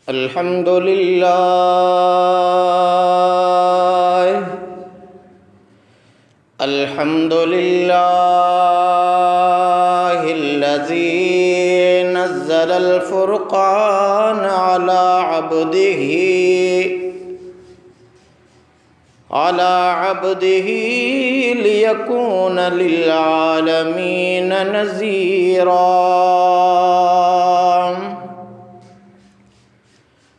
अल्हम्दुलिल्लाहिल्लज़ी नज़्ज़लल फ़ुरक़ान अला अब्दिही लियकून लिल्आलमीन नज़ीरा।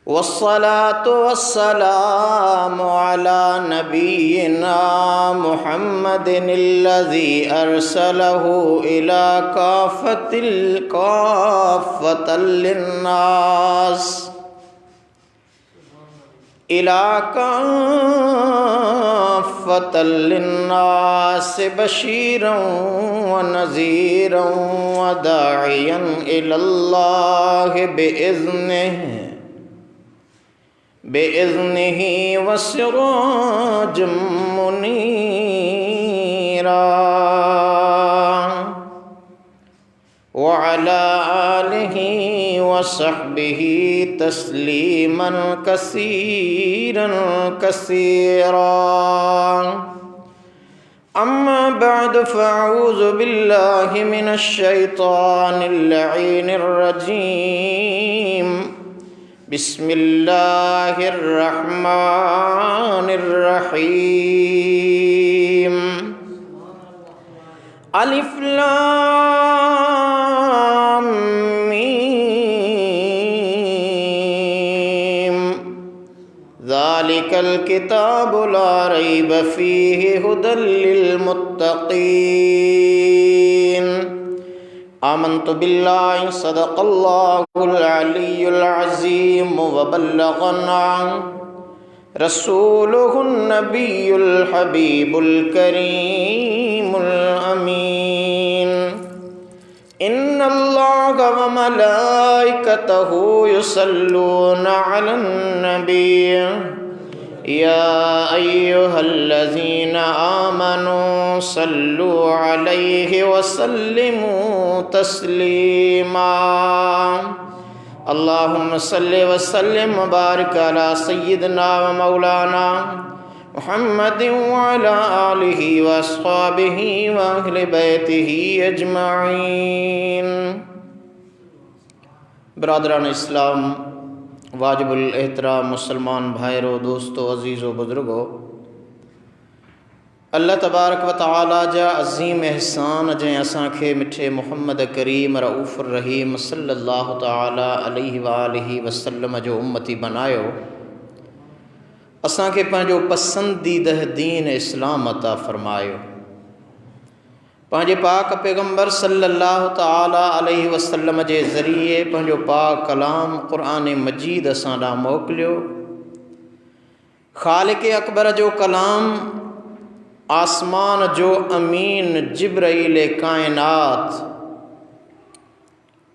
वस्सलातु वस्सलामु अला नबिय्यिना मुहम्मदिनिल्लज़ी अरसलहु इला काफ़्फ़तल लिन्नास बशीरन व नज़ीरन व दाइयन इलल्लाहि बिइज़्निही व सिराजम मुनीरा। व अला आलिही व सहबिही तस्लीमन कसीरन कसीरा। अम्मा बअद फ़अऊज़ु बिल्लाहि मिनश शैतानिर लईनिर रजीम। बिस्मिल्लाहिर रहमानिर रहीम। अलिफ लाम मीम। ज़ालिकल किताबु ला रैब फ़ीहि हुदल लिलमुत्तक़ीन। आमन्तु बिल्लाहि सदक़ल्लाहुल अलियुल अज़ीम व बल्लग़ना रसूलुहुन नबियुल हबीबुल करीमुल अमीन। इन्नल्लाह व मलाइकतहु युसल्लूना अलन नबी या अय्युहल्लज़ीना आमनू सल्लु अलैहि व सल्लिमू तस्लीमा। अल्लाहुम्मा सल्लि व सल्लिम व बारिक अला सय्यिदिना व मौलाना मुहम्मदिन व अला आलिहि व अस्हाबिहि व अहलि बैतिहि अजमाइन। बरादरान इस्लाम, वाजिबुल एहतराम मुसलमान भाइरों, दोस्तों, अज़ीज़ों, बुज़ुर्गों, अल्लाह तबारक व तआला जा अज़ीम एहसान जैं असांखे मिठे मुहम्मद करीम रऊफ़ुर रहीम सल्लल्लाहु तआला अलैहि व आलिहि वसल्लम जो उम्मती बनायो, असांखे पंहिंजो पसंदीदा दीन इस्लाम अता फ़रमायो। पंहिंजे पाक पैगम्बर सल्लल्लाहु तआला अलैहि वसल्लम जे ज़रिए पंहिंजो पाक कलाम क़ुरान मजीद असां ॾांहुं मोकिलियो। ख़ालिक़ अकबर जो कलाम, आसमान जो अमीन जिब्राईल कायनात,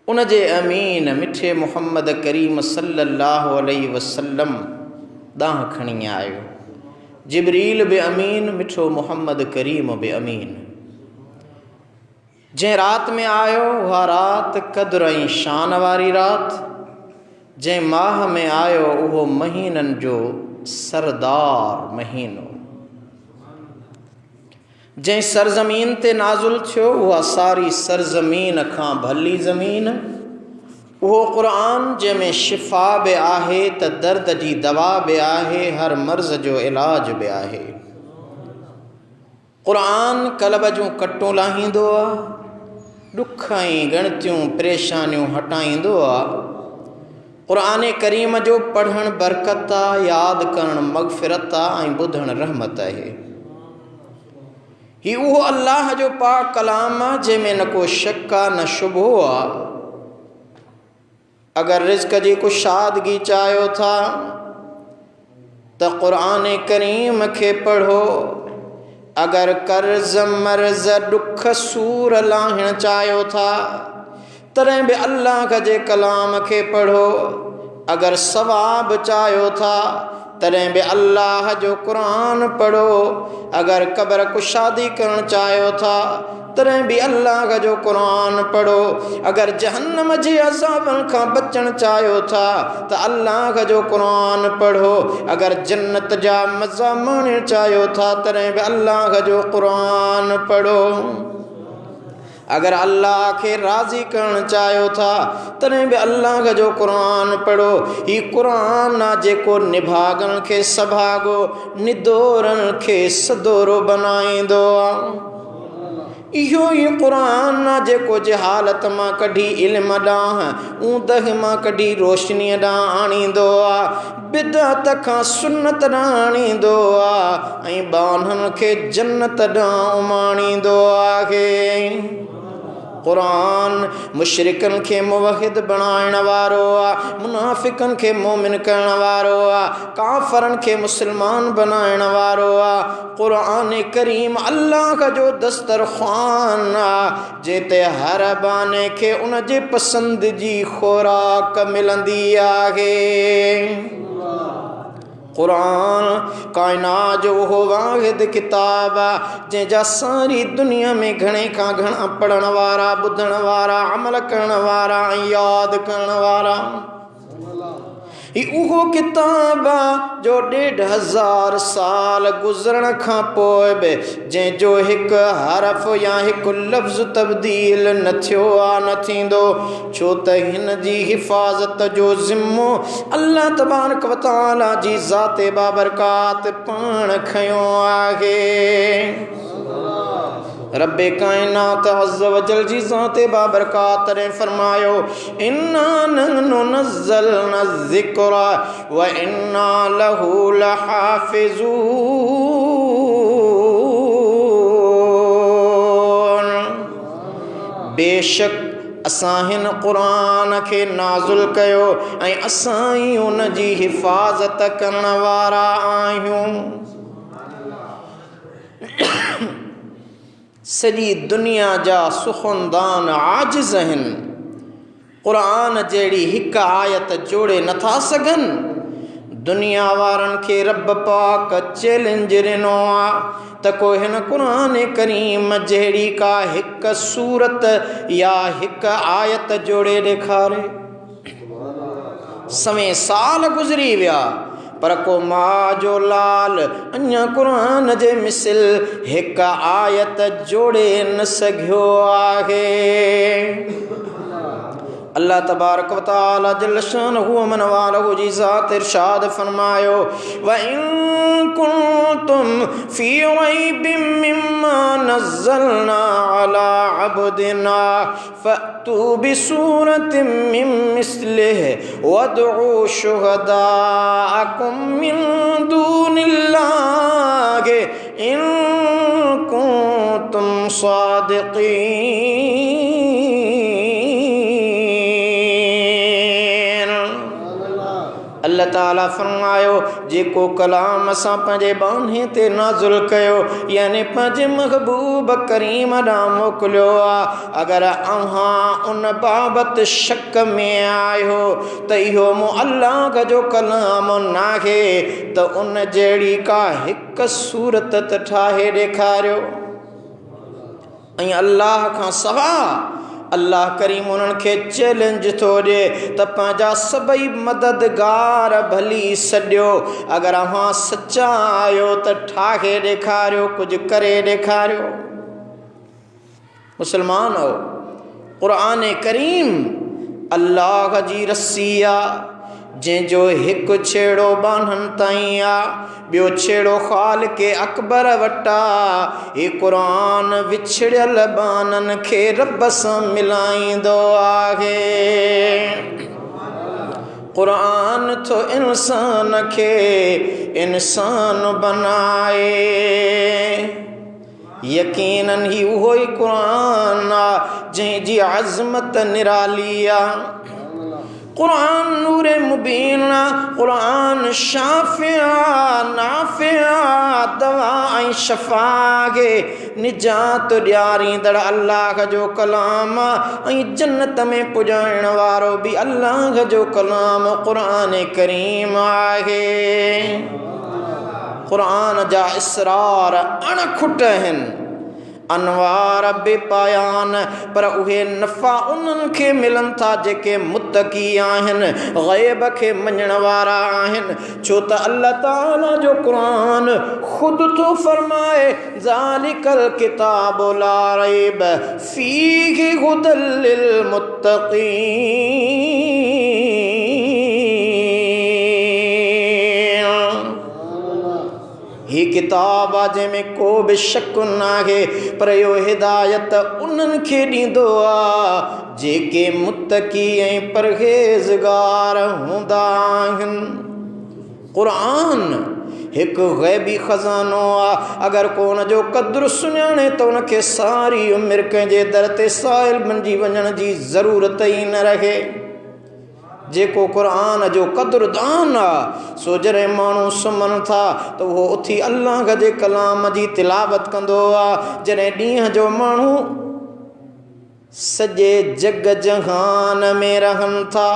उन जे अमीन मिठे मुहम्मद करीम सल्लल्लाहु अलैहि वसल्लम ॾांहुं खणी आयो। जिब्रील बि अमीन, मिठो मुहम्मद करीम बि अमीन। जंहिं रात में आयो उहा रात क़द्र ऐं शान वारी रात। जंहिं माह में आयो उहो महीननि जो सरदार महीनो। जंहिं सरज़मीन ते नाज़ुल थियो उहा सारी सरज़मीन खां भली ज़मीन। उहो क़ुरान जंहिंमें शिफ़ा बि आहे त दर्द जी दवा बि आहे, हर मर्ज़ जो इलाज बि आहे। क़ुरान क़ल्ब जूं कटूं लाहींदो आहे, ॾुख ऐं ॻणतियूं परेशानियूं हटाईंदो आहे। क़ुरान करीम जो पढ़णु बरकत आहे, यादि करणु मग़फ़िरत आहे ऐं ॿुधणु रहमत आहे। ही उहो अल्लाह जो पाक कलाम आहे जंहिंमें न को शक आहे न शुबो आहे। अगरि रिज़्क़ जी कुशादगी चाहियो था त क़ुरान करीम खे पढ़ो। अगरि कर्ज़ मर्ज़ ॾुख सूर लाहिणु चाहियो था तॾहिं बि अल्लाह जे कलाम खे पढ़ो। अगरि सवाब चाहियो था तॾहिं बि अल्लाह जो क़ुरान पढ़ो। अगरि क़ब्र कुशादी करणु चाहियो था तॾहिं बि अल्लाह जो क़ुरान पढ़ो। अगर जहन्नम जे अज़ाबनि खां बचण चाहियो था त अल्लाह जो क़ुरान पढ़ो। अगर जन्नत जा मज़ा माणणु चाहियो था तॾहिं बि अल्लाह जो क़ुरान पढ़ो। अगर अल्लाह के राज़ी करण चाहियो था तॾहिं बि अल्लाह जो क़ुरान पढ़ो। ही क़ुरान आहे जेको निभागन खे सभागो, निदोरन खे सदोरो बनाईंदो आहे। इहो ई क़ुरान आहे जेको जहालत मां कढी इल्म ॾांहुं, ऊंदहि मां कढी रोशनीअ ॾांहुं आणींदो आहे, बिदअत खां सुन्नत ॾांहुं आणींदो आहे ऐं ॿानहनि खे जन्नत ॾांहुं उमाणींदो आहे। क़ुरान मुशरिकन खे मुवहिद बणाइण वारो आहे, मुनाफ़िकन खे मोमिन करण वारो आहे, काफ़रन खे मुस्लमान बनाइण वारो आहे। क़ुरान करीम अल्लाह जो दस्तरख़्वान आहे जिते हर बाने खे उन जे पसंदि जी खुराक मिलंदी आहे। क़ुरान कायनात जो वो वाहिद किताब आहे जंहिंजा सारी दुनिया में घणे खां घणा पढ़ण वारा, ॿुधण वारा, अमल करण वारा ऐं यादि करण वारा। ही उहो किताब आहे जो 1500 साल गुज़रण खां पोइ बि जंहिंजो हिकु हरफ़ या हिकु लफ़्ज़ तब्दील न थियो आहे, न थींदो, छो त हिन जी हिफ़ाज़त जो ज़िम्मो अल्लाह तबारक व तआला जी ज़ाते बाबरकात पाण खयो आहे। रब्बे कायनात अज़्ज़ व जल जी ज़ाते बाबरकात ने फरमायो, इन्ना नहनु नज़्ज़लना ज़िक्रा व इन्ना लहू लहाफ़िज़ून। बेशक असां हिन क़ुरान खे नाज़िल कयो ऐं असां ई उन जी हिफ़ाज़त करण वारा आहियूं। सॼी दुनिया जा सुख़नदान आजिज़ आहिनि, क़ुरान जहिड़ी हिकु आयत जोड़े नथा सघनि। दुनिया वारनि खे रब पाक चैलेंज ॾिनो आहे त को हिन क़ुरान करीम जहिड़ी का हिकु सूरत या हिकु आयत जोड़े ॾेखारे। सवें साल गुज़री विया पर को मां जो लाल अञा क़ुरान जे मिसल हिकु आयत जोड़े न सघियो आहे। अल्लाह तबारक व तआला जल शानहु व मन वालहु जी ज़ात इरशाद फरमायो, व इन कुंतुम फी रैबिम मिम्मा नज़्ज़लना अला अब्दिना फअतू बिसूरतिम मिन मिस्लिहि वदउ शुहदाअकुम मिन दूनिल्लाहि इन कुंतुम सादिक़ीन। अल्लाह ताला फरमायो, जेको कलाम असां पंहिंजे बाने ते नाज़िल कयो यानी पंहिंजे महबूब करीम ॾांहुं मोकिलियो आहे, अगर अव्हां उन बाबति शक में आहियो त इहो मूं अल्लाह जो कलाम नाहे त उन जहिड़ी का हिकु सूरत त ठाहे ॾेखारियो। ऐं अल्लाह खां सवाइ अल्लाह करीम उन्हनि खे चैलेंज थो ॾिए त पंहिंजा सभई मददगार भली सॼो, अगर अव्हां सचा आहियो त ठाहे ॾेखारियो, कुझु करे ॾेखारियो। मुस्लमान हो, क़ुरान करीम अल्लाह जी रस्सी आहे जंहिंजो हिकु छेड़ो बानहनि ताईं आहे, ॿियो छेड़ो ख़ालिक़ अकबर वटि आहे। ही क़ुरान विछड़ियल बाननि खे रब सां मिलाईंदो आहे। क़ुरान थो इंसान खे इंसान बनाए। यकीनन ही उहो ई क़ुरान आहे जंहिंजी अज़मत निराली आहे। क़ुरान नूर मुबीन, क़ुरान शाफ़िया नाफ़िया दवा ऐं शफ़ा खे निजात ॾियारींदड़ अल्लाह जो कलाम ऐं जन्नत में पुॼाइण वारो बि अल्लाह जो कलाम क़ुरान करीम आहे। क़ुरान जा इसरार अणखुट आहिनि अनवार बेपायान, पर उहे नफ़ा उन्हनि खे मिलनि था जेके मुत्तकी आहिनि, ग़ैब खे मञण वारा आहिनि। छो त अल्लाह ताला जो क़ुरान ख़ुदि थो फरमाए ज़ालिकल किताबु ला रैब फ़ीहि हुदल लिल मुत्तक़ीन। ही किताब आहे जंहिंमें को बि शक नाहे, पर इहो हिदायत उन्हनि खे ॾींदो आहे जेके मुत्तकी ऐं परहेज़गार हूंदा आहिनि। क़ुरान हिकु ग़ैबी ख़ज़ानो आहे। अगरि को उन जो क़द्रु सुञाणे त उनखे सारी उमिरि कंहिंजे दर ते साइल बणिजी वञण जी ज़रूरत ई न रहे। जेको क़ुरान जो क़द्रदान आहे, सो जॾहिं माण्हू सुम्हनि था त उहो उथी अल्लाह जे कलाम जी तिलावत कंदो आहे। जॾहिं ॾींहं जो माण्हू सॼे जग जहान में रहनि था,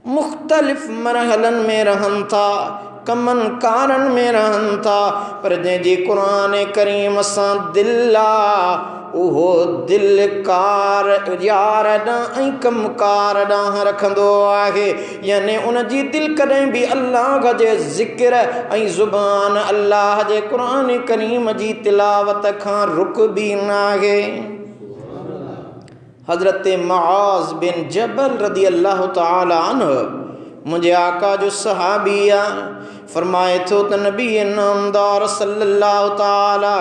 मुख़्तलिफ़ मरहलनि में रहनि था, कमनि कारनि में रहनि था, पर जंहिंजी क़ुरान करीम सां दिलि आहे उहो दिलि कार यार ॾांहुं ऐं कमकार ॾांहुं रखंदो आहे। यानी उन जी दिलि कॾहिं बि अल्लाह जे ज़िक्र ऐं ज़ुबान अल्लाह जे क़ुरान करीम जी तिलावत खां रुकबी न आहे। हज़रत मुआज़ बिन जबल रज़ी अल्लाह तआला अन्हु मुंहिंजे आका जो सहाबी आहे। फरमाए थो त नबी नामदार सल्लल्लाहु तआला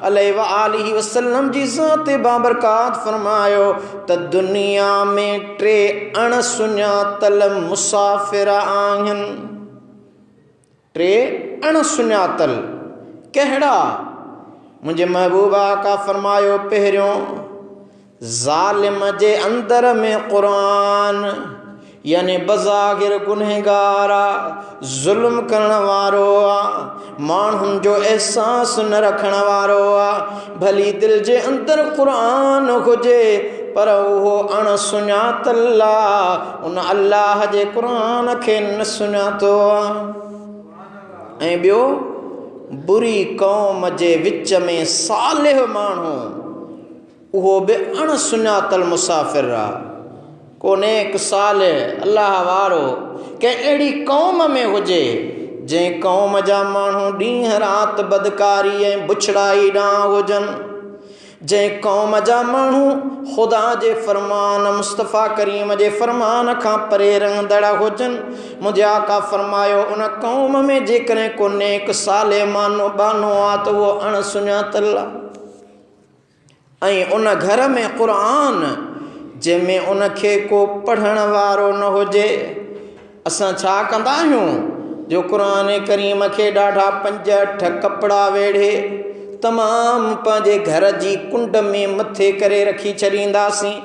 अलैहि व आलिहि वसल्लम जी ज़ात बाबरकात फरमायो त दुनिया में 3 अणसुञातल मुसाफ़िर आहिनि। 3 अणसुञातल कहिड़ा? मुंहिंजे महबूब आका फरमायो, पहिरियों ज़ालिम जे अंदर में क़ुरान, यानी बज़ाहिर गुनहगार आहे, ज़ुल्म करण वारो आहे, माण्हुनि जो एहसास न रखण वारो आहे। भली दिलि जे अंदरि क़ुरान हुजे पर उहो अणसुञातल आहे, उन अल्लाह जे क़ुरान खे न सुञातो आहे। ऐं ॿियो, बुरी क़ौम जे विच में सालिह माण्हू, उहो बि अणसुञातल मुसाफ़िर आहे। को नेक सालिह अल्लाह वारो कंहिं अहिड़ी क़ौम में हुजे जंहिं क़ौम जा माण्हू ॾींहं राति बदकारी ऐं बुछड़ाई ॾांहुं हुजनि, जंहिं क़ौम जा माण्हू ख़ुदा जे फ़रमान मुस्तफ़ा करीम जे फ़रमान खां परे रहंदड़ हुजनि। मुंहिंजे आका फ़रमायो, उन क़ौम में जेकॾहिं को नेक सालिह मानो बानो आहे त उहो अणसुञातल आहे। ऐं उन घर में क़ुरान जंहिंमें उनखे को पढ़ण वारो न हुजे, असां छा कंदा आहियूं जो क़ुरान करीम खे ॾाढा 5-8 कपिड़ा वेढ़े तमामु पंहिंजे घर जी कुंड में मथे करे रखी छॾींदासीं।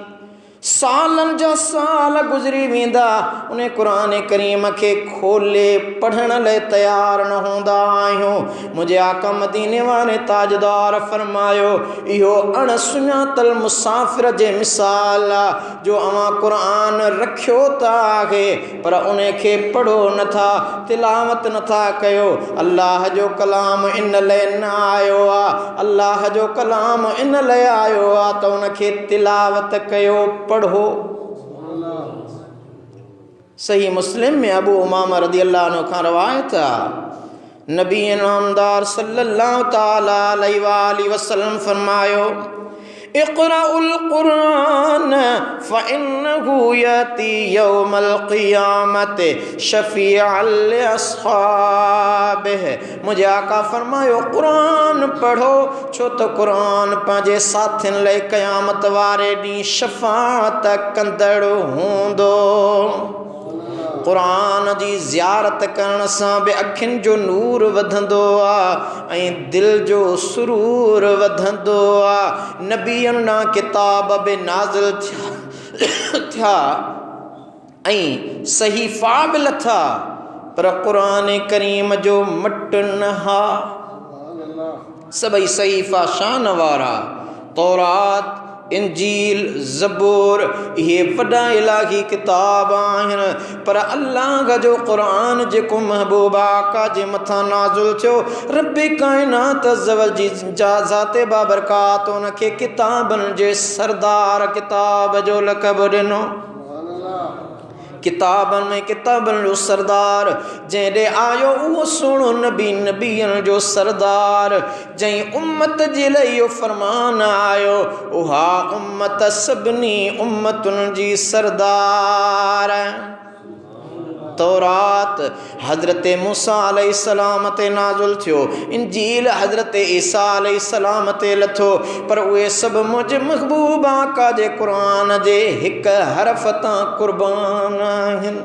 सालनि जा साल गुज़री वेंदा, उन क़ुरान करीम खे खोले पढ़ण लाइ तयारु न हूंदा आहियूं। मुंहिंजे आका मदीने वारे ताजदार फरमायो, इहो अणसुञातल मुसाफ़िर जे मिसाल आहे जो अवां क़ुरान रखियो त आहे पर उन खे पढ़ो नथा, तिलावत नथा कयो। अल्लाह जो कलाम इन लाइ न आयो आहे, अल्लाह जो कलाम इन लाइ आयो आहे त उनखे तिलावत कयो, पढ़ो। सही मुस्लिम में अबू उमामा रज़ी अल्लाह अन्हु खां रवायत आहे, नबी नामदार सल्लल्लाहु तआला अलैहि वसल्लम फरमायो, इक़राउल क़ुरान फ़इन्नहु याती यौमल क़ियामत शफ़ीअल लिअस्हाबिह। मुंहिंजे आका फरमायो, क़ुरान पढ़ो, छो त क़ुरान पंहिंजे साथियुनि लाइ क़यामत वारे ॾींहुं शफ़ाअत कंदड़ हूंदो। क़ुरान जी ज़ियारत करण सां बि अखियुनि जो नूर वधंदो आहे ऐं दिलि जो सुरूर वधंदो आहे। नबीअनि ॾांहुं किताब बि नाज़िल थिया ऐं सहीफ़ा बि लथा, पर क़ुरान करीम जो मट न हा। सभई सहीफ़ा शान वारा, तौरात इंजील ज़बूर ये वॾा इलाही किताब आहिनि पर अल्लाह जो क़ुरान जेको महबूब आका जे मथां नाज़िल थियो रब्बे काइनात अज़्ज़ जी ज़ाते बाबरकात उनखे किताबनि जे सरदार किताब जो लक़ब ॾिनो। किताबनि में किताबनि जो सरदार जंहिं ॾे आयो उहो सुहिणो नबी नबियनि जो सरदार जंहिं उम्मत जे लाइ इहो फ़रमान आयो उहा उम्मत सभिनी उम्मतुनि जी सरदार। तौरात हज़रत मूसा अलैहिस्सलाम ते नाज़िल थियो, इंजील हज़रत ईसा अलैहिस्सलाम ते लथो पर उहे सभु मुंहिंजे महबूब आका जे क़ुरान जे हिक हरफ तां क़ुर्बान आहिनि।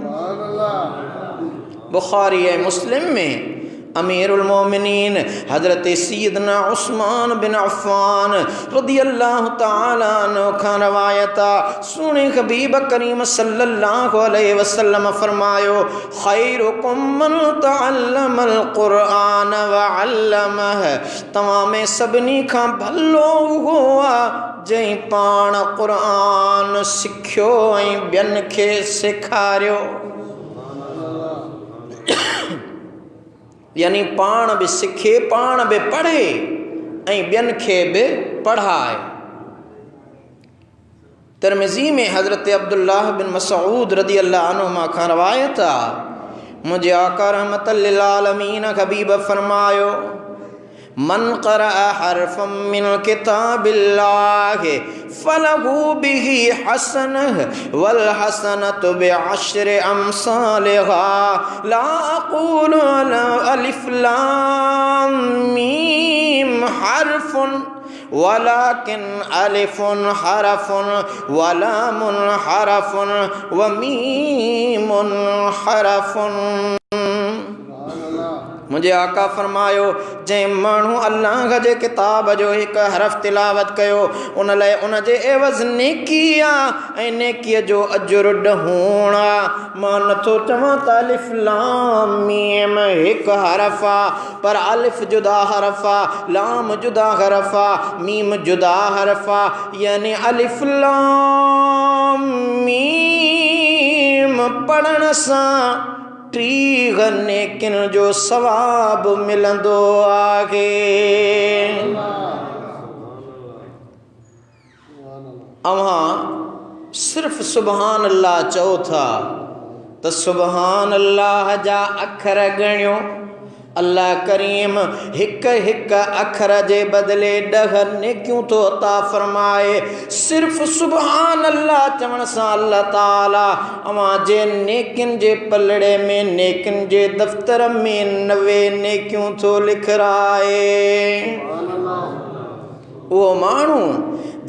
बुखारी ऐं मुस्लिम में अमीरुल मोमिनीन हज़रत सैयदना उस्मान बिन अफ़्फ़ान रज़ियल्लाहु तआला अन्हु खां रवायत आहे सुने हबीब करीम सल्लल्लाहु अलैहि वसल्लम फरमायो खैरुकुम मन तअल्लमल क़ुरआन व अल्लमह तव्हां में सभिनी खां भलो उहो आहे जंहिं पाण क़ुरआन सिखियो ऐं ॿियनि खे सेखारियो। यानी पाण भी सिखे पाण भी पढ़े ऐं ॿियनि खे भी पढ़ाए। तिरमिज़ी में हज़रत अब्दुल्लाह बिन मसऊद रज़ियल्लाहु अन्हुमा खां रवायत आहे मुंहिंजे आका रहमतल लिल आलमीन हबीब फरमायो मन क़रअ हरफ़म मिन किताबिल्लाहि फलहु बिही हसनह वल हसनतु बिअश्रि अम्सालिहा ला अक़ूलु अलिफ लाम मीम हरफ़ुन वलाकिन अलिफुन हरफुन वलामुन हरफुन व मीमुन हरफुन। मुझे आका फरमायो जंहिं माण्हू अल्लाह जे किताब जो एक हरफ तिलावत कयो उन लाइ उन जे एवज़ नेकी आहे ऐं नेकीअ जो अजुर ॾहूण आहे। मां नथो चवां त अलिफ लाम मीम हिकु हरफ आहे पर अलिफ जुदा हरफ आहे लाम जुदा हरफ आहे मीम जुदा हरफ आहे यानी अलिफ लाम मीम पढ़ण सां टीह नेकिन जो सवाब मिलंदो आहे। अव्हां सिर्फ़ सुबहान अल्लाह चओ था त सुबहान अल्लाह जा अखर ॻणियो। अल्लाह करीम हिक हिक अखर जे बदले 10 नेकियूं तो अता फरमाए। सिर्फ़ सुबहान अल्लाह चवण सां अल्लाह ताला अवां जे नेकिन जे पलड़े में नेकिन जे दफ़्तर में 90 नेकियूं तो लिखराए। वो माण्हू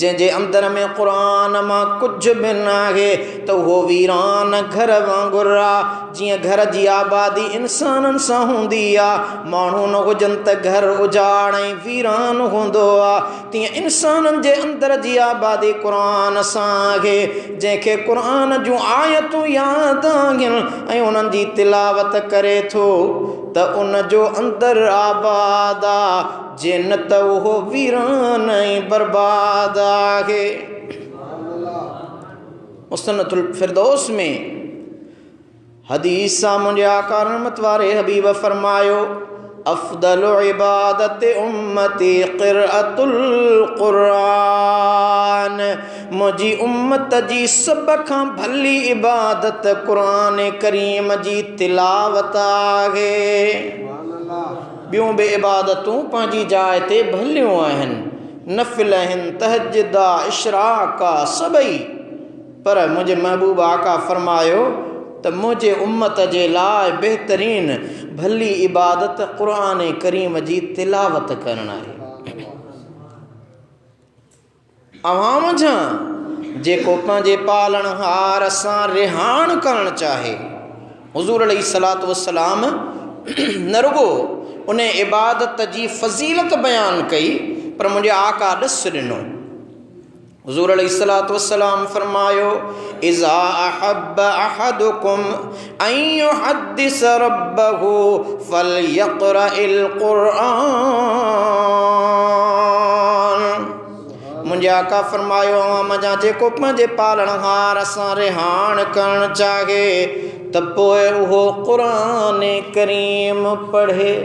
जंहिंजे अंदर में क़ुरान मां कुछ भी नाहे तो वो वीरान घर वांगुर आहे। जीअं घर जी आबादी इंसाननि सां हूंदी आहे माण्हू न हुजनि त घर उजाड़ ऐं वीरान हूंदो आहे तीअं इंसाननि जे अंदर जी आबादी क़ुरान सां आहे। जंहिंखे क़ुरान जूं आयतूं यादि आहिनि ऐं उन्हनि जी तिलावत करे थो त उन जो अंदर आबाद आहे जे न त उहो वीरान ऐं बर्बाद आहे। मुस्तनदुल फिरदौस में हदीस मुंहिंजे आका रहमत वारे हबीब फरमायो अफ़दलु इबादत उम्मती क़िराअतुल क़ुरान मुंहिंजी उम्मत जी सभ खां भली इबादत क़ुरान करीम जी तिलावत आहे। ॿियूं बि इबादतूं पंहिंजी जाइ ते भलियूं आहिनि नफ़िल आहिनि तहज्जुद इशराक सभई पर मुंहिंजे महबूब आका फरमायो त मुंहिंजे उम्मत जे लाइ बहितरीन भली इबादत क़ुरान करीम जी तिलावत करण आहे। अवाम जा जेको पंहिंजे पालणहार सां रिहाण करणु चाहे हुज़ूर अलैहिस्सलातु वस्सलाम न रुगो उन इबादत जी फ़ज़ीलत बयान कई पर मुंहिंजे आका ॾस ॾिनो। हुज़ूर अलैहिस्सलातु वस्सलाम फरमायो इज़ा अहब्ब अहदुकुम अन युहद्दिस रब्बहु फलयक़रइल क़ुरआन। मुंहिंजे आका फरमायो अवां जेको पंहिंजे पालणहार सां रिहाण करणु चाहे त पोइ उहो क़ुरान करीम पढ़े।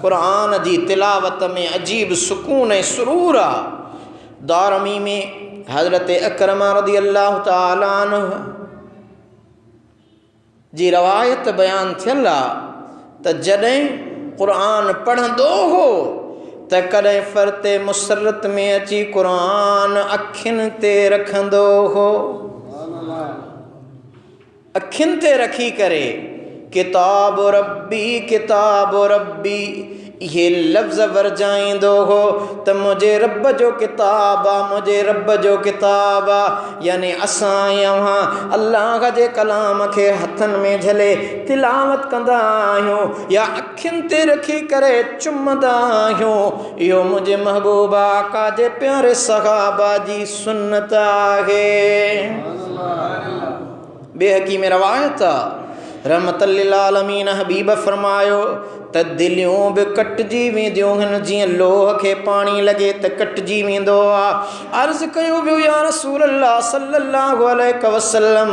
क़ुरान जी तिलावत में अजीब सुकून ऐं सुरूर आहे। दारमी में हज़रत अकरम रज़ी अल्लाह ताला अन्हु जी रवायत बयान थियल आहे त जॾहिं क़ुरान पढ़ंदो हो त कॾहिं फ़रते मुसरत में अची क़ुरान अखियुनि ते रखंदो हो। अखियुनि ते रखी करे किताब रब्बी ये लफ्ज़ वरजाईंदो हो त मुझे रब जो किताब आ, मुझे रब जो किताब आ। यानी असां यहां अल्लाह जे कलाम के हथन में झले तिलावत कंदा आहियूं या अखियुनि ते रखी करे चुमंदा आहियूं। इहो मुझे महबूबा आका जे प्यारे सहाबा जी सुन्नत आहे। बेहकी में रवायत रहमतल लिल आलमीन हबीब फरमायो त दिलियूं बि कटजी वेंदियूं आहिनि जीअं लोह खे पाणी लॻे त कटजी वेंदो आहे। अर्ज़ कयो वियो या रसूल अल्लाह सल्लल्लाहु अलैहि वसल्लम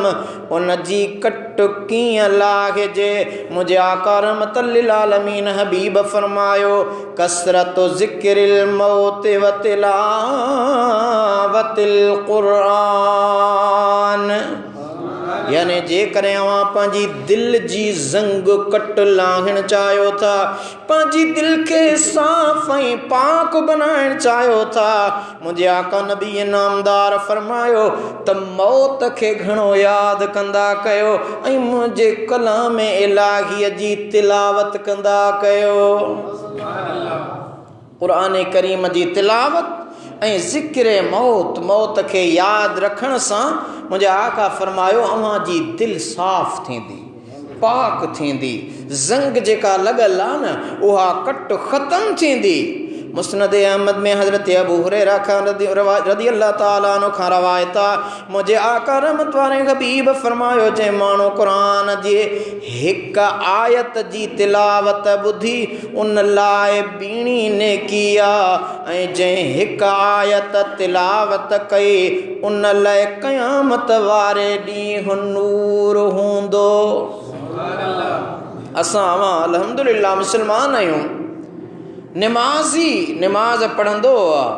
उन जी कट कीअं लाहिजे। मुंहिंजे आका रहमतल लिल आलमीन हबीब फरमायो कसरत ज़िक्रिल मौत व तिलावतिल क़ुरान। यानी जेकॾहिं अवां पंहिंजी दिलि जी ज़ंग कट लाहिणु चाहियो था, पंहिंजी दिलि खे साफ़ ऐं पाक बनाइणु चाहियो था, मुंहिंजे आका नबी नामदार फरमायो त मौत खे घणो यादि कंदा कयो ऐं मुंहिंजे कलाम इलाहीअ जी तिलावत कंदा कयो। क़ुरान करीम जी तिलावत ऐं ज़िक्र मौत खे यादि रखण सां मुंहिंजे आका फरमायो अवां जी दिलि साफ़ थींदी, पाक थींदी, ज़ंग जेका लॻल आहे न उहा कट ख़तमु थींदी। मुस्नद अहमद में हज़रत अबू हुरैरा खां रज़ी अल्लाह ताला अन्हु खां रवायत आहे मुंहिंजे आका रहमत वारे हबीब फरमायो जंहिं माण्हू क़ुरान जे हिक आयत जी तिलावत ॿुधी उन लाइ बीणी नेकी आहे ऐं जंहिं हिक आयत तिलावत कई उन लाइ क़यामत वारे ॾींहुं नूर हूंदो। असां अल्हम्दुलिल्लाह मुस्लमान आहियूं। नमाज़ी नमाज पढ़ंदो आहे,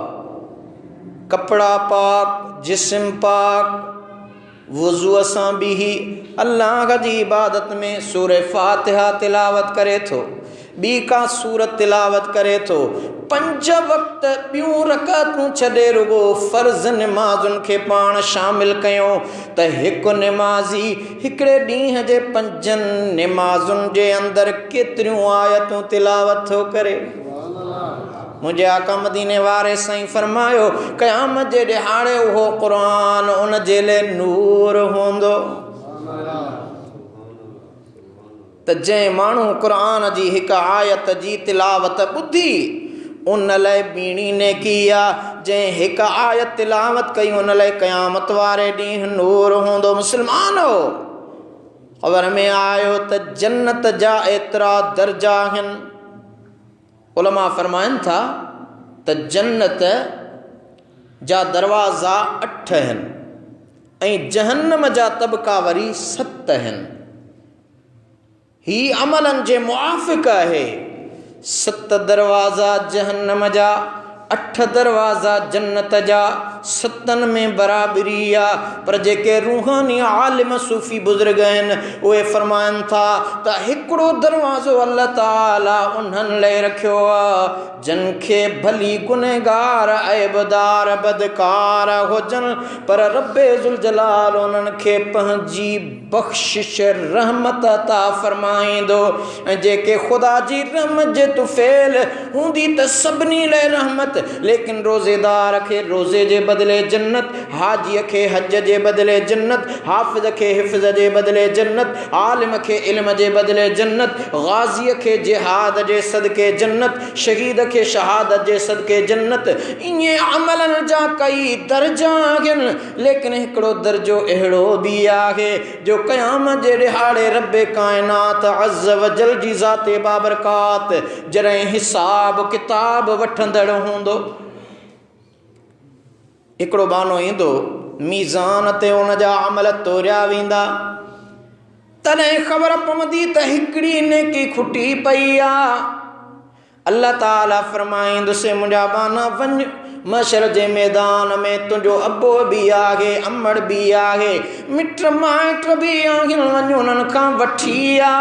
कपड़ा पाक, जिस्म पाक, वुज़ू सां बि अल्लाह जी इबादत में सूरह फातिहा तिलावत करे थो, ॿी का सूरत तिलावत करे थो, 5 वक़्त ॿियूं रकातूं छॾे रुगो फ़र्ज़ नमाज़ुनि खे पाण शामिल कयूं त हिकु नमाज़ी हिकिड़े ॾींहं जे 5 नमाज़ुनि जे अंदरि केतिरियूं आयतूं तिलावत थो करे। मुंहिंजे आका मदीने वारे साईं फरमायो क़यामत जे ॾिहाड़े उहो क़ुरान उन जे लाइ नूर हूंदो। त जंहिं माण्हू क़ुरान जी हिकु आयत जी तिलावत ॿुधी उन लाइ बीणी नेकी आहे, जंहिं हिकु आयत तिलावत कई उन लाइ क़यामत वारे ॾींहुं नूर हूंदो। मुस्लमान हो ख़बर में आयो त जन्नत जा एतिरा दर्जा आहिनि। उलमा फरमाइनि था त जन्नत जा दरवाज़ा 8 आहिनि ऐं जहन्नम जा तबका वरी 7 आहिनि। ही अमलन जे मुआफ़िक़ आहे। 7 दरवाज़ा जहन्नम जा, 8 दरवाज़ा जन्नत जा, 7 में बराबरी आहे। पर जेके रूहानी आलिम सूफ़ी बुज़ुर्ग आहिनि उहे फरमाइनि था त हिकिड़ो दरवाज़ो अल्लाह ताला उन्हनि लाइ रखियो आहे जिन खे भली गुनहगार ऐबदार बदकार हुजनि पर रब्बे ज़ुल जलाल उन्हनि खे पंहिंजी बख़्शिश रहमत अता फरमाईंदो। ऐं जेके ख़ुदा जी रहमत जे तुफ़ैल हूंदी त सभिनी लाइ रहमत, लेकिन रोज़ेदार खे रोज़े जे बदिले जन्नत, हाजीअ खे हज जे बदिले जन्नत, हाफ़िज़ खे हिफ़्ज़ जे बदिले जन्नत, आलिम खे इल्म जे बदिले जन्नत, गाज़ीअ खे जिहाद जे सदके जन्नत, शहीद खे शहादत जे सदके जन्नत। ईअं अमलन जा कई दर्जा आहिनि, लेकिन हिकिड़ो दर्जो अहिड़ो बि आहे जो क़यामत जे ॾिहाड़े रब्बे काइनात अज़्ज़ व जल जी ज़ाते बाबरकात जॾहिं हिसाब किताब वठंदड़ हूंदो हिकिड़ो बानो ईंदो मीज़ान ते उन जा अमल तोरिया वेंदा, तॾहिं ख़बर पवंदी त हिकिड़ी नेकी खुटी पई आहे। अल्लाह ताला फरमाईंदुसि मुंहिंजा बाना वञ मशर जे मैदान में, तुंहिंजो अबो बि आहे, अमड़ बि आहे, मिट माइट बि आहिनि, वञ उन्हनि खां वठी आ।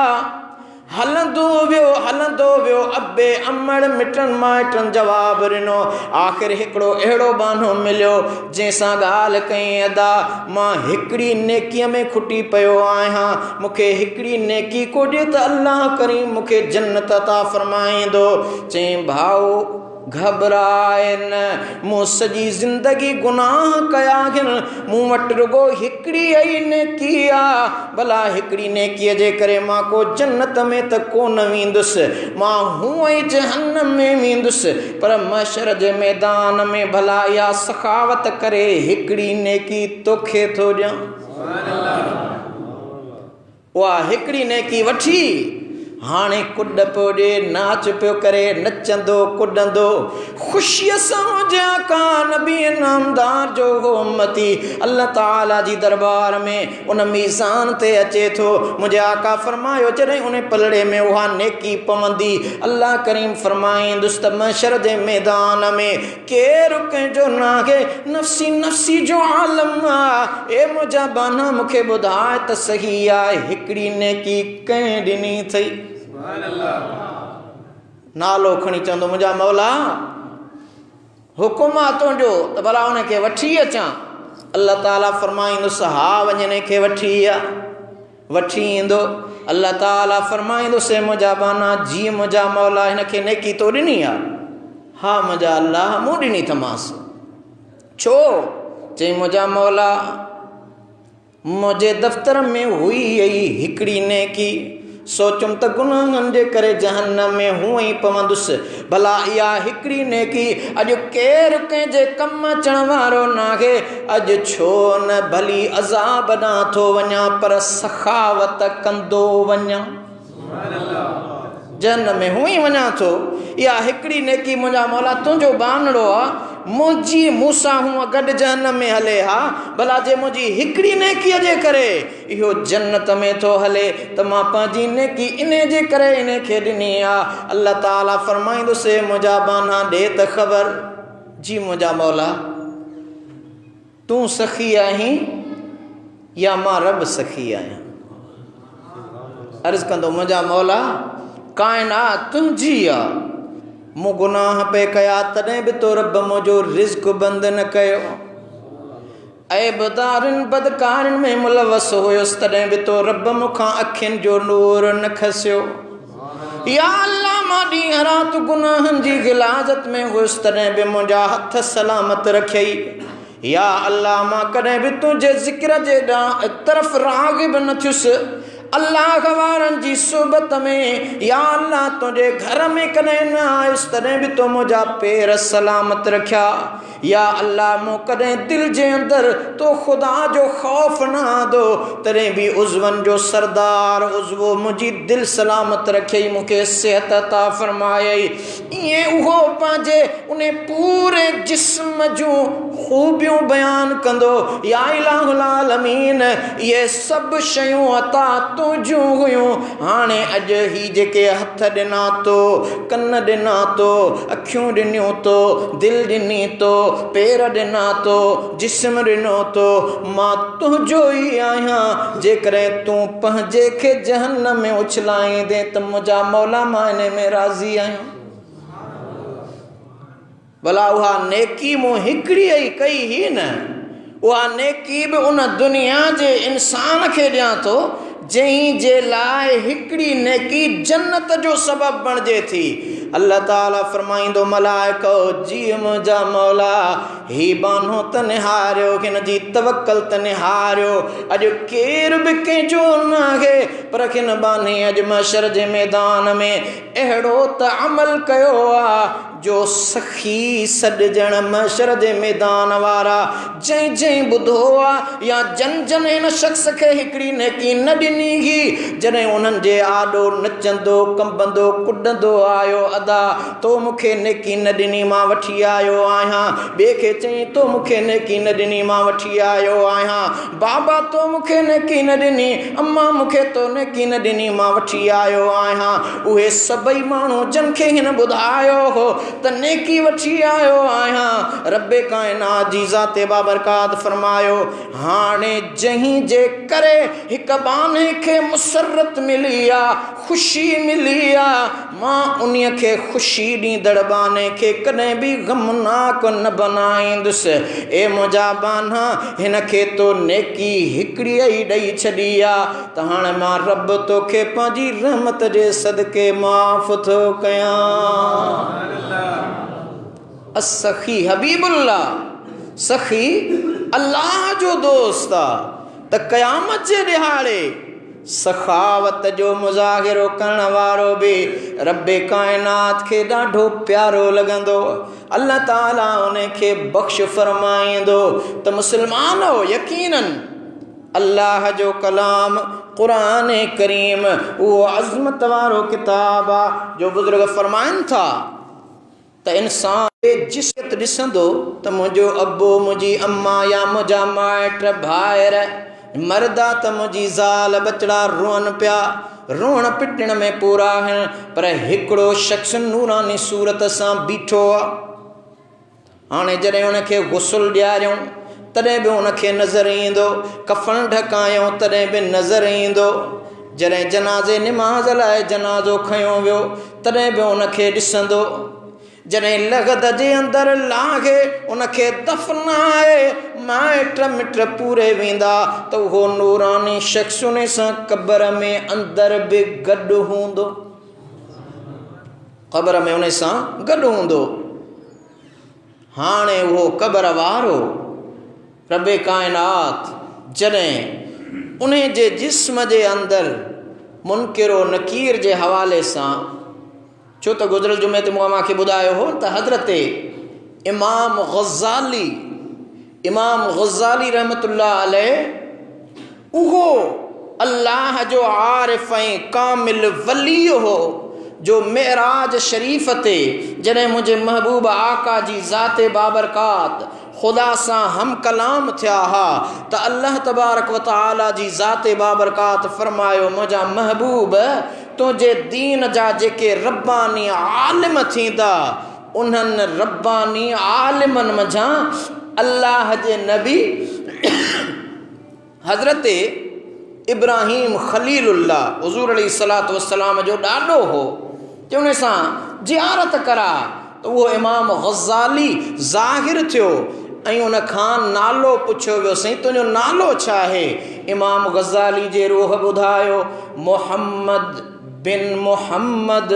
हलंदो वियो अबे अमड़ मिटनि माइटनि जवाब ॾिनो। आख़िर हिकिड़ो अहिड़ो बानो मिलियो जंहिंसां ॻाल्हि कई, अदा मां हिकिड़ी नेकीअ में खुटी पियो आहियां, मूंखे हिकिड़ी नेकी कोॾे त अल्लाह करीम मूंखे जन्नत अता फरमाईंदो। चईं भाऊ घबराए न, मूं सॼी ज़िंदगी गुनाह कया आहिनि, मूं वटि रुगो हिकिड़ी ई नेकी आहे। भला हिकिड़ी नेकीअ जे करे मां को जन्नत में त कोन वेंदुसि, मां हूअं ई जहन्नम में वेंदुसि, पर मशर जे मैदान में भला इहा सखावत करे हिकिड़ी नेकी तोखे थो ॾियां। उहा हिकिड़ी नेकी वठी हाणे कुॾ पियो ॾे, नाच पियो करे, नचंदो कुॾंदो ख़ुशीअ सां हुजां का नबी नामदार जो हो उम्मती अल्लाह ताला जी दरबार में उन मीज़ान ते अचे थो। मुंहिंजे आका फरमायो जॾहिं उन पलड़े में उहा नेकी पवंदी, अल्लाह करीम फरमाईंदुसि त महशर जे मैदान में केरु कंहिंजो नाहे, नफ़्सी नफ़्सी जो आलम आहे। ए मुंहिंजा बाना मूंखे ॿुधाए त सही आहे, हिकिड़ी नेकी कंहिं ॾिनी अथई? नालो खणी चवंदो मुंहिंजा मौला हुकुम आहे तुंहिंजो त भला उनखे वठी अचां। अल्लाह ताला फरमाईंदुसि हा वञ खे वठी आ। वठी ईंदो अल्लाह ताला फरमाईंदुसि मुंहिंजा बाना जी मुंहिंजा मौला हिनखे नेकी तो ॾिनी आहे? हा मुंहिंजा अल्लाह मूं ॾिनी थमांसि। छो? चई मुंहिंजा मौला मुंहिंजे दफ़्तर में हुई यही हिकिड़ी नेकी, सोचुम त गुनाहनि जे करे जहन्नम में हूअं ई पवंदुसि, भला इहा हिकिड़ी नेकी अॼु केरु कंहिंजे कम अचण वारो नाहे। अॼु छो न भली अज़ाब ॾांहुं थो वञा पर सखावत कंदो वञा, जहन्नम में हूअं ई वञा थो। इहा हिकिड़ी नेकी मुंहिंजा मौला तुंहिंजो बानड़ो आहे, मुंहिंजी मूंसां हूअं गॾु जहन्नम में हले हा, भला जे मुंहिंजी हिकिड़ी नेकीअ जे करे इहो जन्नत में थो हले त मां पंहिंजी नेकी इन जे करे इनखे ॾिनी आहे। अल्लाह ताला फरमाईंदुसि मुंहिंजा बाना ॾे त ख़बर। जी मुंहिंजा मौला तूं सखी आहीं या मां रब सखी आहियां? अर्ज़ कंदो मुंहिंजा मौला काइनात तुंहिंजी आहे, मूं गुनाह पे कया तॾहिं बि तो रब मुंहिंजो रिज़्क़ बंदि न कयो। ऐबदारनि बदकारनि में मुलवस हुयुसि तॾहिं बि तो रब मूंखां अखियुनि जो नूर न खसियो। या अल्लाह मां ॾींहुं राति गुनाहनि जी गिलाज़त में हुयुसि तॾहिं बि मुंहिंजा हथ सलामत रखियई। या अल्लाह मां कॾहिं बि तुंहिंजे ज़िक्र जे तरफ़ राग़िब न थियुसि। अल्लाह वारनि जी सोबत में या अल्लाह तुंहिंजे घर में कॾहिं न आयुसि तॾहिं बि तो मुंहिंजा पेर सलामत रखिया। या अल्लाह मूं कॾहिं दिलि जे अंदरि तो ख़ुदा जो ख़ौफ़ न आंदो तॾहिं बि उज़वनि जो सरदार उज़वो मुंहिंजी दिलि सलामत रखियई, मूंखे सिहत अता फरमायई। ईअं उहो पंहिंजे उन पूरे जिस्म जूं ख़ूबियूं बयानु कंदो। या इलाहुल आलमीन इहे सभु शयूं अता तुंहिंजूं हुयूं, हाणे अॼु ही जेके हथ ॾिना तो, कन ॾिना तो, अखियूं ॾिनियूं तो, दिलि ॾिनी तो, पेर ॾिना तो, जिस्म ॾिनो तो, मां तुंहिंजो ई आहियां। जेकॾहिं तूं पंहिंजे खे जहन्नम में उछलाईंदे त मुंहिंजा मौला मां इन में राज़ी आहियां। भला उहा नेकी मूं हिकिड़ी ई कई ही न, उहा नेकी बि उन दुनिया जे इंसान खे ॾियां थो जंहिं जे लाइ हिकिड़ी नेकी जन्नत जो सबब बणिजे थी। अल्लाह ताला फरमाईंदो मलाइको जी मुंहिंजा मौला ही बानो त निहारियो, हिन जी तवक्कल त निहारियो। अॼु केर बि कंहिंजो न आहे पर हिन बाने अॼु महशर जे मैदान में अहिड़ो त अमल कयो आहे जो सखी सॾजण महशर जे मैदान वारा जंहिं जंहिं ॿुधो आहे या जन जन हिन शख़्स खे हिकिड़ी नेकी न ॾिनी हुई, जॾहिं उन्हनि जे आॾो नचंदो कंबंदो कुॾंदो आयो, अदा तो मूंखे नेकी न ॾिनी, मां वठी आयो आहियां। ॿिए खे चई तो मूंखे नेकी न ॾिनी मां वठी आयो आहियां, बाबा तो मूंखे नेकी न ॾिनी, अम्मा मूंखे तो नेकी न ॾिनी मां वठी आयो आहियां। उहे सभई माण्हू जिन खे हिन ॿुधायो हो त नेकी वठी आयो आहियां, रब्बे काइनात जी ज़ाते बाबरकात फरमायो हाणे जंहिं जे करे हिक बाने खे मुसरत मिली आ, ख़ुशी मिली आ, मां उन्हीअ खे ख़ुशी ॾींदड़ बाने खे कॾहिं बि गमनाक न बनाईंदुसि। ए मुंहिंजा बाना हिन खे तो नेकी हिकिड़ी ई ॾेई छॾी आ त हाणे मां रब तोखे पंहिंजी रहमत जे सदके माफ़ थो कयां। असखी हबीबुल्लाह, सखी अल्लाह जो दोस्त आ त क़यामत जे ॾिहाड़े सखावत जो मुज़ाहिरो करण वारो बि रब्बे काइनात खे ॾाढो प्यारो लॻंदो। अल्लाह ताला उन खे बख़्श फरमाईंदो त मुस्लमानो यकीनन अल्लाह जो कलाम क़ुरान करीम उहो अज़मत वारो किताब आहे जो बुज़ुर्ग फरमाइनि था त इंसान जिसत ॾिसंदो त मुंहिंजो अबो मुंहिंजी अम्मा या मुंहिंजा माइट भाइर मर्दा त मुंहिंजी ज़ाल बचड़ा रोअनि पिया, रोअण पिटण में पूरा आहिनि, पर हिकिड़ो शख़्स नूरानी सूरत सां बीठो आहे। हाणे जॾहिं उनखे गुस्ल ॾियारियूं तॾहिं बि उनखे नज़र ईंदो, कफ़न ढकायूं तॾहिं बि नज़र ईंदो, जॾहिं जनाज़े निमाज़ लाइ जनाज़ो खयो वियो तॾहिं बि उनखे ॾिसंदो, जॾहिं लग़द जे अंदरि लागे उनखे दफ़नाए माइट मिट पूरे वेंदा त उहो नूरानी शख़्स उन सां क़ब्र में अंदरि बि गॾु हूंदो, क़ब्र में उन सां गॾु हूंदो। हाणे उहो क़ब्र वारो रब्बे काइनात जॾहिं उन जे जिस्म जे अंदरि मुनकिरो नकीर जे हवाले सां, छो त गुज़िरियल जुमे ते मूंखे ॿुधायो हो त हज़रत इमाम ग़ज़ाली रहमतुल्लाह अलैह उहो अल्लाह जो आरिफ़ ऐं कामिल वली हो जो मेराज शरीफ़ ते जॾहिं मुंहिंजे महबूब आका जी ज़ाते बाबरकात ख़ुदा सां हम कलाम थिया हा त अल्लाह तबारक व तआला जी ज़ाते बाबरकात फरमायो मुंहिंजा महबूब तुंहिंजे दीन जा जेके रब्बानी आलिम थींदा उन्हनि रब्बानी आलिमनि मंझां अल्लाह जे नबी हज़रत इब्राहीम ख़लीलुल्लाह हुज़ूर अलैहिस्सलातु वस्सलाम जो ॾाॾो हो, जे उन सां ज़ियारत करा त उहो इमाम ग़ज़ाली ज़ाहिर थियो ऐं उन खां नालो पुछियो वियो, साईं तुंहिंजो नालो छा आहे? इमाम ग़ज़ाली जे रूह ॿुधायो मुहम्मद बिन मुहम्मद,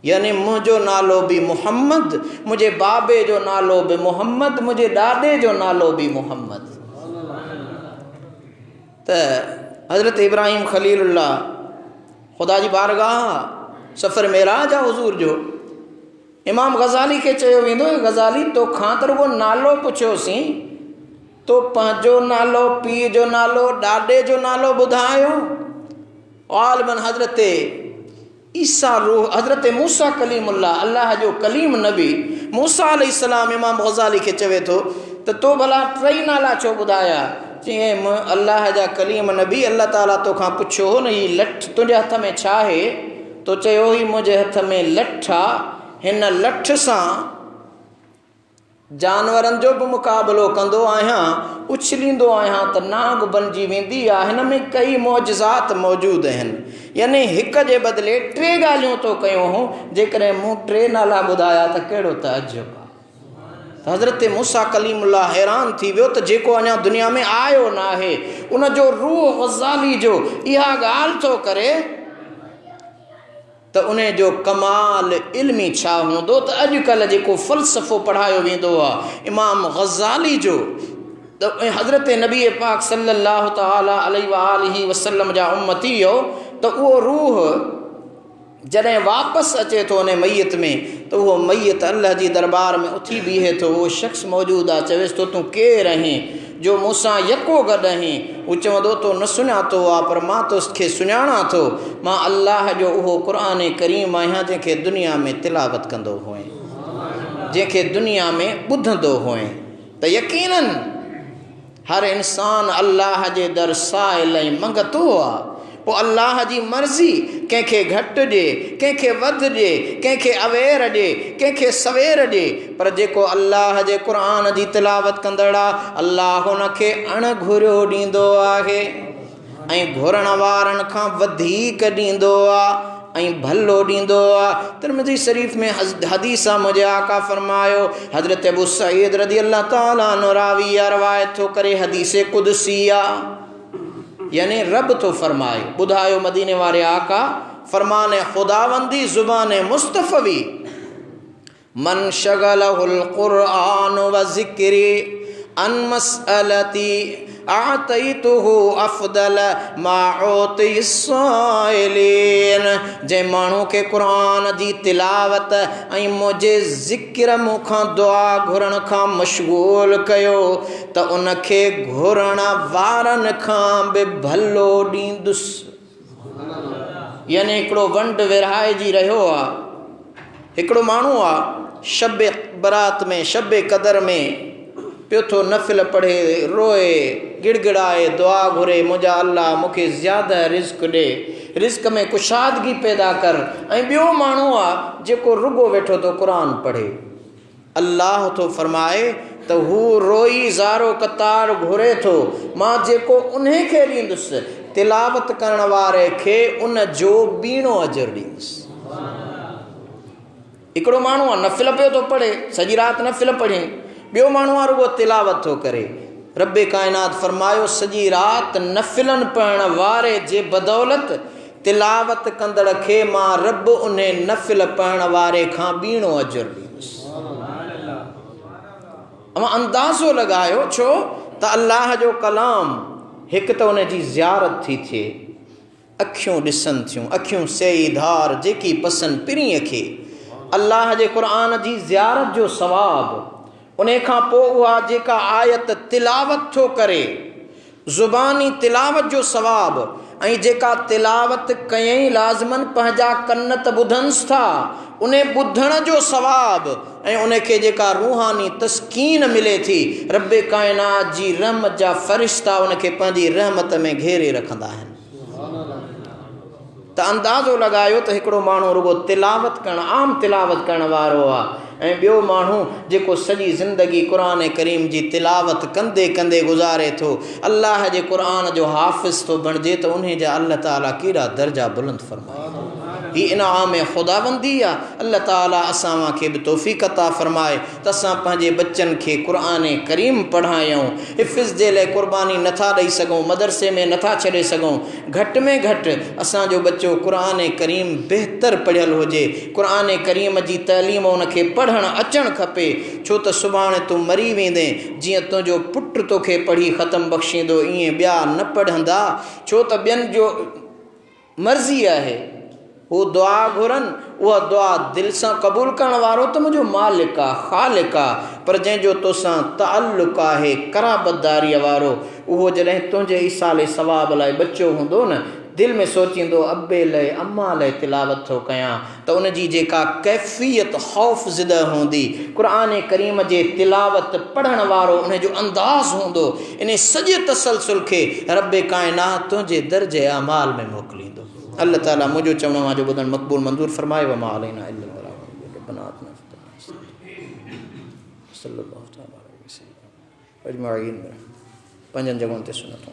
यानी मुंहिंजो नालो बि मुहम्मद, मुंहिंजे बाबे जो नालो बि मुहम्मद, मुंहिंजे ॾाॾे जो नालो बि मुहम्मद। त हज़रत इब्राहीम ख़लीलुल्लाह ख़ुदा जी बारगाह सफ़र मेराज आहे हुज़ूर जो, इमाम ग़ज़ाली खे चयो वेंदो ग़ज़ाली तोखां त रुॻो नालो पुछियोसीं, तो पंहिंजो नालो, पीउ जो नालो, ॾाॾे जो नालो ॿुधायो। ग़ालिबन हज़रत ईसा रूह हज़रत मूसा कलीमुल्लाह अल्लाह जो कलीम नबी मूसा अलैहिस्सलाम इमाम ग़ज़ाली खे चवे थो त तो भला टई नाला छो ॿुधाया? चईं अल्लाह जा कलीम नबी अल्लाह ताला तोखां पुछियो हो न हीअ लठ तुंहिंजे हथ में छा आहे? तो चयो ही मुंहिंजे हथ में लठ आहे, हिन लठ सां जानवरनि जो बि मुक़ाबिलो कंदो आहियां, उछलींदो आहियां त नाग बणिजी वेंदी आहे, हिन में कई मौजज़ात मौजूदु आहिनि, यानी हिक जे बदिले टे ॻाल्हियूं तो कयूं हो, जेकॾहिं मूं टे नाला ॿुधाया त कहिड़ो तअजुब आहे। त हज़रत मूसा कलीमुल्लाह हैरान थी वियो त जेको अञा दुनिया में आयो न आहे उन जो रूह ग़ज़ाली जो इहा ॻाल्हि थो करे त उन जो कमाल इल्मी छा हूंदो त अॼुकल्ह जेको फ़लसफ़ो पढ़ायो वेंदो आहे इमाम ग़ज़ाली जो, त हज़रत नबी पाक सल्लल्लाहु तआला अलैहि वसल्लम जा उम्मती हो, त उहो रूह जॾहिं वापसि अचे थो उन मैयत में त उहो मैयत अल्लाह जी दरबार में उथी बीहे थो, उहो शख़्स मौजूदु आहे, चवेसि थो तूं केरु आहीं जो मूंसां यको गॾु आहीं? हू चवंदो तो न सुञातो आहे पर मां तोखे सुञाणा थो, मां अल्लाह जो उहो क़ुरान करीम आहियां जंहिंखे दुनिया में तिलावत कंदो हुअईं। जंहिंखे दुनिया में ॿुधंदो हुए त यकीनन हर इंसान अल्लाह जे दर साइल ऐं मंगतो आहे। पोइ अल्लाह जी मर्ज़ी कंहिंखे घटि ॾिए, कंहिंखे वधि ॾिए, कंहिंखे अवेर ॾिए, कंहिंखे सवेर ॾिए, पर जेको अल्लाह जे क़ुरान जी तिलावत कंदड़ आहे अल्लाह हुनखे अणघुरियो ॾींदो आहे ऐं घुरण वारनि खां वधीक ॾींदो आहे ऐं भलो ॾींदो आहे। तिरमिज़ी शरीफ़ में हदीस आहे, मुंहिंजे आका फरमायो, हज़रत अबू सईद रज़ी अल्लाह ताला अन्हु रावी आहे, रवायत थो करे, हदीस कुदसी आहे, यानी रब तो फरमाए, ॿुधायो मदीने वारे आका, फरमान खुदावंदी ज़ुबान मुस्तफ़वी, मन शगलहुल क़ुरआन व ज़िक्री अन मसअलती आतईतुहु अफ़दल मा उती साइलीन। जंहिं माण्हू खे क़ुरान जी तिलावत ऐं मुंहिंजे ज़िक्र मूंखां दुआ घुरण खां मशगूल कयो त उनखे घुरण वारनि खां बि भलो ॾींदुसि। यानी हिकिड़ो वंड विरहाइजी रहियो आहे, हिकिड़ो माण्हू आहे शब बरात में, शब क़दर में पियो थो नफ़िल पढ़े, रोए, गिड़गिड़ाए, दुआ घुरे, मुंहिंजा अल्लाह मूंखे ज़्यादा रिज़्क़ ॾे, रिज़्क़ में कुशादगी पैदा कर। ऐं ॿियो माण्हू आहे जेको रुगो वेठो थो क़ुरान पढ़े, अल्लाह तो फरमाए त हू रोई ज़ारो कतार घुरे थो, मां जेको उन्हे खे ॾींदुसि, तिलावत करण वारे खे उन जो ॿीणो अजर ॾींदुसि। हिकिड़ो माण्हू आहे नफ़िल पियो थो पढ़े, सॼी राति नफ़िल पढ़े, ॿियो माण्हू आहे रुगो तिलावत थो करे, रब्बे काइनात फरमायो सॼी राति नफ़िलनि पढ़ण वारे जे बदौलत तिलावत कंदड़ खे मां रब उन नफ़िल पढ़ण वारे खां ॿीणो अजर ॾींदुसि। अमां अंदाज़ो लॻायो छो त अल्लाह जो कलाम हिकु त उन जी ज़ियारत थी थिए, अखियूं ॾिसनि थियूं, अखियूं सेई धार जेकी पसंदि पिरीअ खे अल्लाह जे क़ुरान जी ज़ियारत जो सवाबु, उन खां पोइ उहा जेका आयत तिलावत थो करे ज़ुबानी तिलावत जो सवाबु, ऐं जेका तिलावत कयईं लाज़िमन पंहिंजा कन त ॿुधनिसि था उन ॿुधण जो सवाबु, ऐं उनखे जेका रूहानी तस्कीन मिले थी, रब्बे काइनात जी रहमत जा फ़रिश्ता उनखे पंहिंजी रहमत में घेरे रखंदा आहिनि। त अंदाज़ो लॻायो त हिकिड़ो माण्हू रुगो तिलावत करण, आम तिलावत करण वारो आहे, ऐं ॿियो माण्हू जेको सॼी ज़िंदगी क़ुरान करीम जी तिलावत कंदे कंदे गुज़ारे थो, अल्लाह जे क़ुरान जो हाफ़िज़ थो बणिजे, त उन जा अल्लाह ताला केॾा दर्जा बुलंद फरमाए। ही इनाम खुदाबंदी आहे। अल्लाह ताला असां खे बि तौफ़ीक़ अता फरमाए त असां पंहिंजे बच्चनि खे क़ुरान करीम पढ़ायूं। हिफ़्ज़ जे लाइ क़ुर्बानी नथा ॾेई सघूं, मदरसे में नथा छॾे सघूं, घटि में घटि असांजो बच्चो क़ुरान करीम बहितर पढ़ियल हुजे, क़ुरान करीम जी तइलीम उनखे पढ़णु अचणु खपे, छो त सुभाणे तूं मरी वेंदे, जीअं तुंहिंजो पुटु तोखे पढ़ी ख़तमु बख़्शींदो ईअं ॿिया न पढ़ंदा, छो त ॿियनि जो मर्ज़ी आहे हू दुआ घुरनि, उहा दुआ दिलि सां क़बूलु करण वारो त मुंहिंजो मालिक आहे, ख़ालिक आहे, पर जंहिंजो तोसां ताल्लुक़ आहे क़राबतदारीअ वारो, उहो जॾहिं तुंहिंजे ईसाले सवाब लाइ बच्चो हूंदो न, दिलि में सोचींदो अबे लाइ अम्मा लाइ तिलावत थो कयां, त उनजी जेका कैफ़ियत ख़ौफ़ ज़िदह हूंदी, क़ुरान करीम जे तिलावत पढ़ण वारो उनजो अंदाज़ हूंदो, इन सॼे तसलसुल खे रब्बे काइनात तुंहिंजे दर्जे अमाल में मोकिलींदो। अल्लाह ताला मुझो चवण वाजो ॿुधण मक़बूल मंज़ूर फरमाए। व मा अलैना इल्ला अल बलाग रब्बना आतिना सल्लल्लाहु अलैहि वसल्लम अजमईन। पंजनि जॻहुनि ते सुनत